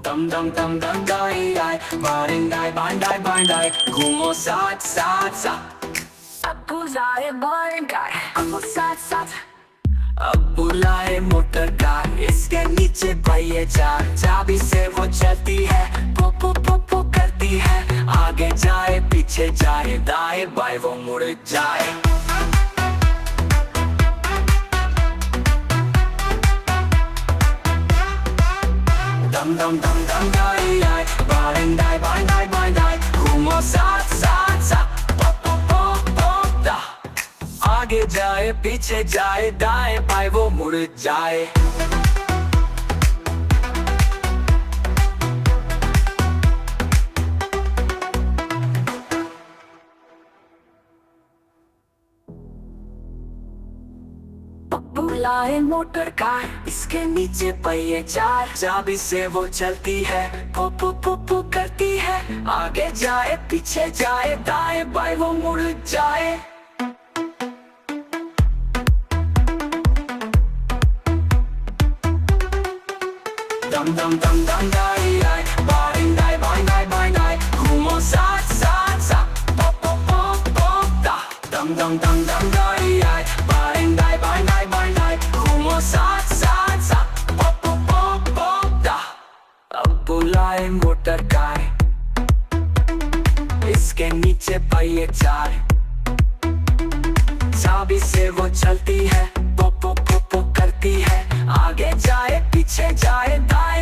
दम दम दम दम दाई दाई बारिंदाई बांडाई बांडाई घूमो साथ साथ साथ। अब बुलाए बारिंदाई घूमो साथ साथ। अब बुलाए मोटर कार इसके नीचे पहिए चार, चाबी से वो चलती है पो पो पो पो करती है। आगे जाए पीछे जाए दाएं बाएं वो मुड़ जाए। दम दम दम दम दाई दाई बारिंदाई बांडाई बांडाई घूमो साथ साथ साथ पो पो पो पो दा। आगे जाए पीछे जाए दाएं बाएं वो मुड़ जाए। बुलाए मोटर कार इसके नीचे पहिए चार, चाबी से वो चलती है पो पो पो पो करती है। आगे जाए पीछे जाए दाएं बाएं वो मुड़ जाए। दम दम दम दम दाई दाई बारिंदाई बांडाई बांडाई घूमो साथ साथ साथ पो पो पो पो दा। दम दम दम दम दाई दाई बारिंदाई बांडाई बांडाई घूमो साथ साथ साथ पो पो पो पो दा। अब बुलाए मोटर कार इसके नीचे पहिए चार, चाबी से वो चलती है पो पो पो पो करती है। आगे जाए पीछे जाए दाएं